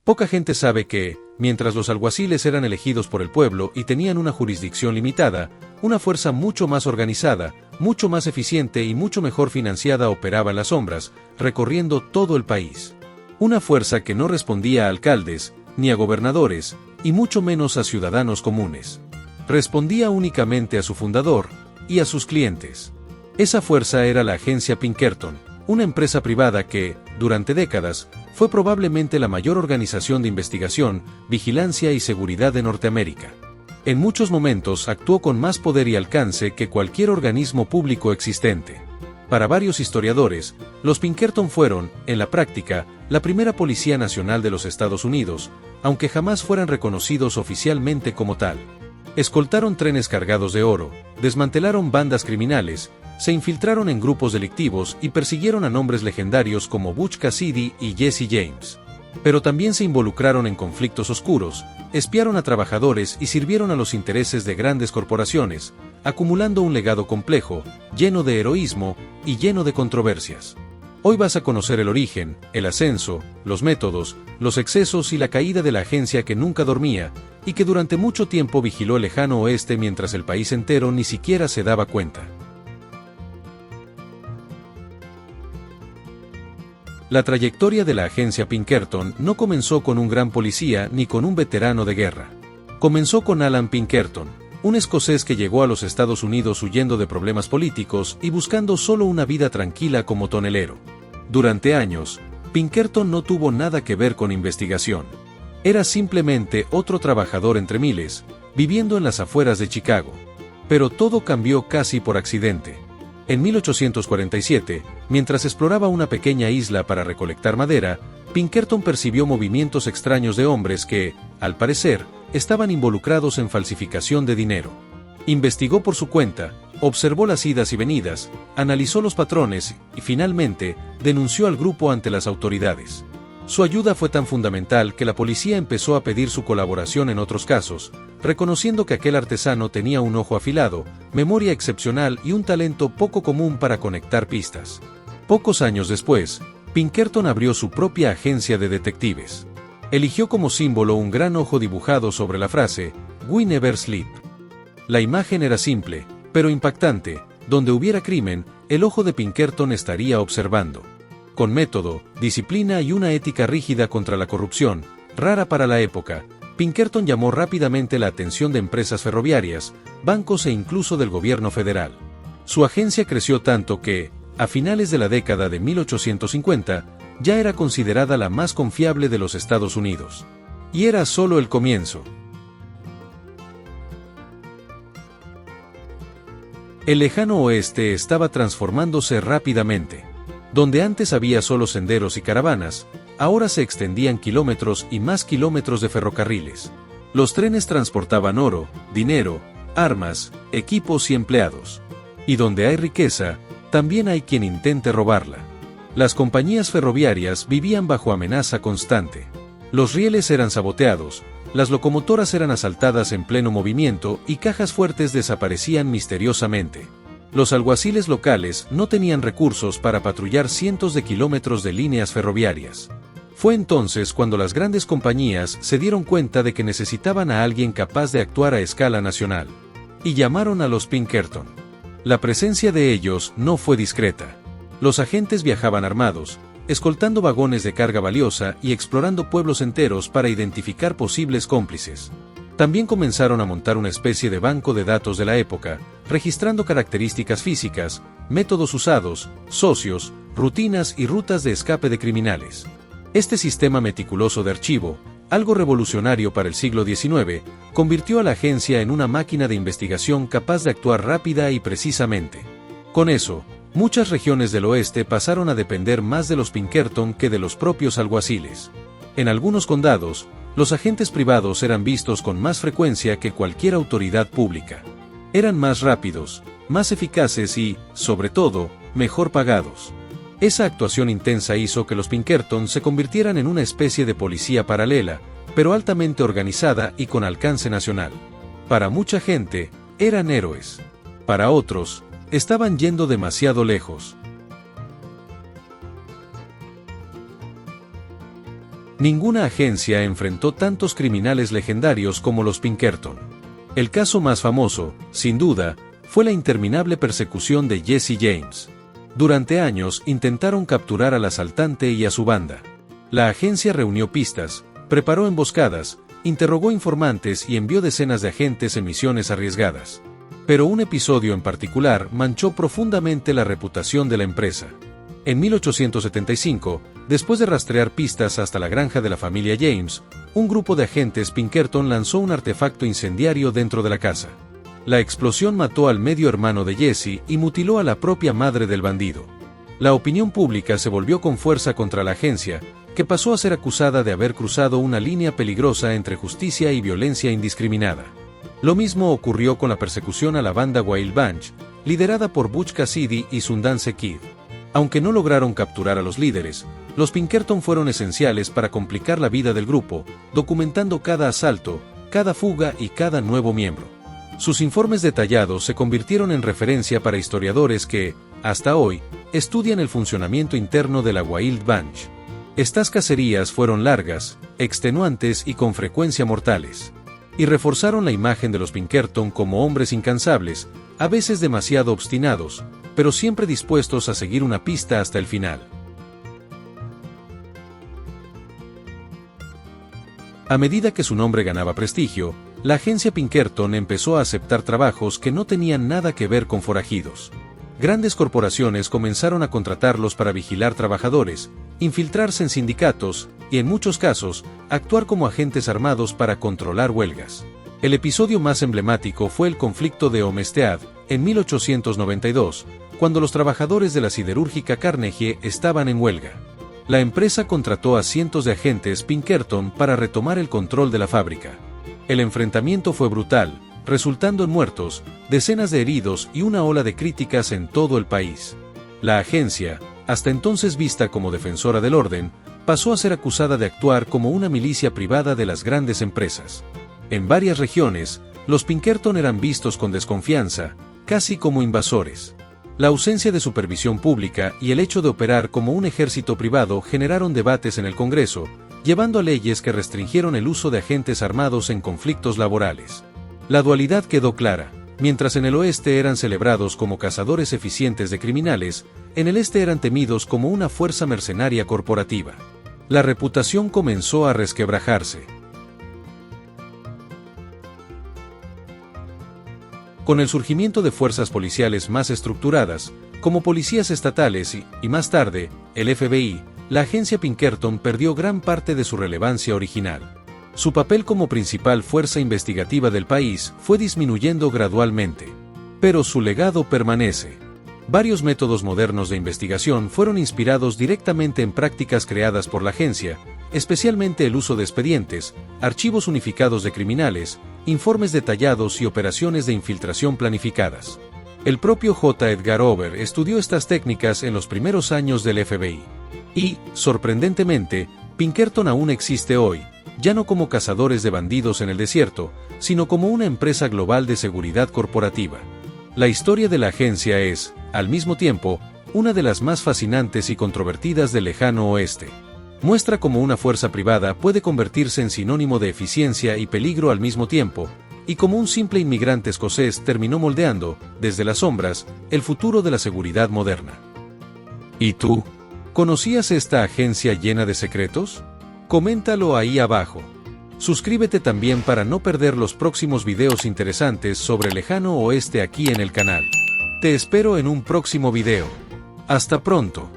Poca gente sabe que, mientras los alguaciles eran elegidos por el pueblo y tenían una jurisdicción limitada, una fuerza mucho más organizada, mucho más eficiente y mucho mejor financiada operaba en las sombras, recorriendo todo el país. Una fuerza que no respondía a alcaldes, ni a gobernadores, y mucho menos a ciudadanos comunes. Respondía únicamente a su fundador y a sus clientes. Esa fuerza era la agencia Pinkerton, una empresa privada que, durante décadas, fue probablemente la mayor organización de investigación, vigilancia y seguridad de Norteamérica. En muchos momentos actuó con más poder y alcance que cualquier organismo público existente. Para varios historiadores, los Pinkerton fueron, en la práctica, la primera Policía Nacional de los Estados Unidos, aunque jamás fueran reconocidos oficialmente como tal. Escoltaron trenes cargados de oro, desmantelaron bandas criminales, se infiltraron en grupos delictivos y persiguieron a nombres legendarios como Butch Cassidy y Jesse James. Pero también se involucraron en conflictos oscuros, espiaron a trabajadores y sirvieron a los intereses de grandes corporaciones, acumulando un legado complejo, lleno de heroísmo y lleno de controversias. Hoy vas a conocer el origen, el ascenso, los métodos, los excesos y la caída de la agencia que nunca dormía y que durante mucho tiempo vigiló el lejano oeste mientras el país entero ni siquiera se daba cuenta. La trayectoria de la agencia Pinkerton no comenzó con un gran policía ni con un veterano de guerra. Comenzó con Alan Pinkerton, un escocés que llegó a los Estados Unidos huyendo de problemas políticos y buscando solo una vida tranquila como tonelero. Durante años, Pinkerton no tuvo nada que ver con investigación. Era simplemente otro trabajador entre miles, viviendo en las afueras de Chicago. Pero todo cambió casi por accidente. En 1847, mientras exploraba una pequeña isla para recolectar madera, Pinkerton percibió movimientos extraños de hombres que, al parecer, estaban involucrados en falsificación de dinero. Investigó por su cuenta, observó las idas y venidas, analizó los patrones y, finalmente, denunció al grupo ante las autoridades. Su ayuda fue tan fundamental que la policía empezó a pedir su colaboración en otros casos, reconociendo que aquel artesano tenía un ojo afilado, memoria excepcional y un talento poco común para conectar pistas. Pocos años después, Pinkerton abrió su propia agencia de detectives. Eligió como símbolo un gran ojo dibujado sobre la frase, "We never sleep". La imagen era simple, pero impactante: donde hubiera crimen, el ojo de Pinkerton estaría observando. Con método, disciplina y una ética rígida contra la corrupción, rara para la época, Pinkerton llamó rápidamente la atención de empresas ferroviarias, bancos e incluso del gobierno federal. Su agencia creció tanto que, a finales de la década de 1850, ya era considerada la más confiable de los Estados Unidos. Y era solo el comienzo. El lejano oeste estaba transformándose rápidamente. Donde antes había solo senderos y caravanas, ahora se extendían kilómetros y más kilómetros de ferrocarriles. Los trenes transportaban oro, dinero, armas, equipos y empleados. Y donde hay riqueza, también hay quien intente robarla. Las compañías ferroviarias vivían bajo amenaza constante. Los rieles eran saboteados, las locomotoras eran asaltadas en pleno movimiento y cajas fuertes desaparecían misteriosamente. Los alguaciles locales no tenían recursos para patrullar cientos de kilómetros de líneas ferroviarias. Fue entonces cuando las grandes compañías se dieron cuenta de que necesitaban a alguien capaz de actuar a escala nacional. Y llamaron a los Pinkerton. La presencia de ellos no fue discreta. Los agentes viajaban armados, escoltando vagones de carga valiosa y explorando pueblos enteros para identificar posibles cómplices. También comenzaron a montar una especie de banco de datos de la época, registrando características físicas, métodos usados, socios, rutinas y rutas de escape de criminales. Este sistema meticuloso de archivo, algo revolucionario para el siglo XIX, convirtió a la agencia en una máquina de investigación capaz de actuar rápida y precisamente. Con eso, muchas regiones del oeste pasaron a depender más de los Pinkerton que de los propios alguaciles. En algunos condados, los agentes privados eran vistos con más frecuencia que cualquier autoridad pública. Eran más rápidos, más eficaces y, sobre todo, mejor pagados. Esa actuación intensa hizo que los Pinkerton se convirtieran en una especie de policía paralela, pero altamente organizada y con alcance nacional. Para mucha gente, eran héroes. Para otros, estaban yendo demasiado lejos. Ninguna agencia enfrentó tantos criminales legendarios como los Pinkerton. El caso más famoso, sin duda, fue la interminable persecución de Jesse James. Durante años intentaron capturar al asaltante y a su banda. La agencia reunió pistas, preparó emboscadas, interrogó informantes y envió decenas de agentes en misiones arriesgadas. Pero un episodio en particular manchó profundamente la reputación de la empresa. En 1875, después de rastrear pistas hasta la granja de la familia James, un grupo de agentes Pinkerton lanzó un artefacto incendiario dentro de la casa. La explosión mató al medio hermano de Jesse y mutiló a la propia madre del bandido. La opinión pública se volvió con fuerza contra la agencia, que pasó a ser acusada de haber cruzado una línea peligrosa entre justicia y violencia indiscriminada. Lo mismo ocurrió con la persecución a la banda Wild Bunch, liderada por Butch Cassidy y Sundance Kid. Aunque no lograron capturar a los líderes, los Pinkerton fueron esenciales para complicar la vida del grupo, documentando cada asalto, cada fuga y cada nuevo miembro. Sus informes detallados se convirtieron en referencia para historiadores que, hasta hoy, estudian el funcionamiento interno de la Wild Bunch. Estas cacerías fueron largas, extenuantes y con frecuencia mortales. Y reforzaron la imagen de los Pinkerton como hombres incansables, a veces demasiado obstinados, pero siempre dispuestos a seguir una pista hasta el final. A medida que su nombre ganaba prestigio, la agencia Pinkerton empezó a aceptar trabajos que no tenían nada que ver con forajidos. Grandes corporaciones comenzaron a contratarlos para vigilar trabajadores, infiltrarse en sindicatos y, en muchos casos, actuar como agentes armados para controlar huelgas. El episodio más emblemático fue el conflicto de Homestead, en 1892, cuando los trabajadores de la siderúrgica Carnegie estaban en huelga. La empresa contrató a cientos de agentes Pinkerton para retomar el control de la fábrica. El enfrentamiento fue brutal, resultando en muertos, decenas de heridos y una ola de críticas en todo el país. La agencia, hasta entonces vista como defensora del orden, pasó a ser acusada de actuar como una milicia privada de las grandes empresas. En varias regiones, los Pinkerton eran vistos con desconfianza, casi como invasores. La ausencia de supervisión pública y el hecho de operar como un ejército privado generaron debates en el Congreso, llevando a leyes que restringieron el uso de agentes armados en conflictos laborales. La dualidad quedó clara: mientras en el oeste eran celebrados como cazadores eficientes de criminales, en el este eran temidos como una fuerza mercenaria corporativa. La reputación comenzó a resquebrajarse. Con el surgimiento de fuerzas policiales más estructuradas, como policías estatales y más tarde, el FBI, la agencia Pinkerton perdió gran parte de su relevancia original. Su papel como principal fuerza investigativa del país fue disminuyendo gradualmente. Pero su legado permanece. Varios métodos modernos de investigación fueron inspirados directamente en prácticas creadas por la agencia, especialmente el uso de expedientes, archivos unificados de criminales, informes detallados y operaciones de infiltración planificadas. El propio J. Edgar Hoover estudió estas técnicas en los primeros años del FBI. Y, sorprendentemente, Pinkerton aún existe hoy, ya no como cazadores de bandidos en el desierto, sino como una empresa global de seguridad corporativa. La historia de la agencia es, al mismo tiempo, una de las más fascinantes y controvertidas del lejano oeste. Muestra cómo una fuerza privada puede convertirse en sinónimo de eficiencia y peligro al mismo tiempo, y cómo un simple inmigrante escocés terminó moldeando, desde las sombras, el futuro de la seguridad moderna. ¿Y tú? ¿Conocías esta agencia llena de secretos? Coméntalo ahí abajo. Suscríbete también para no perder los próximos videos interesantes sobre el lejano oeste aquí en el canal. Te espero en un próximo video. Hasta pronto.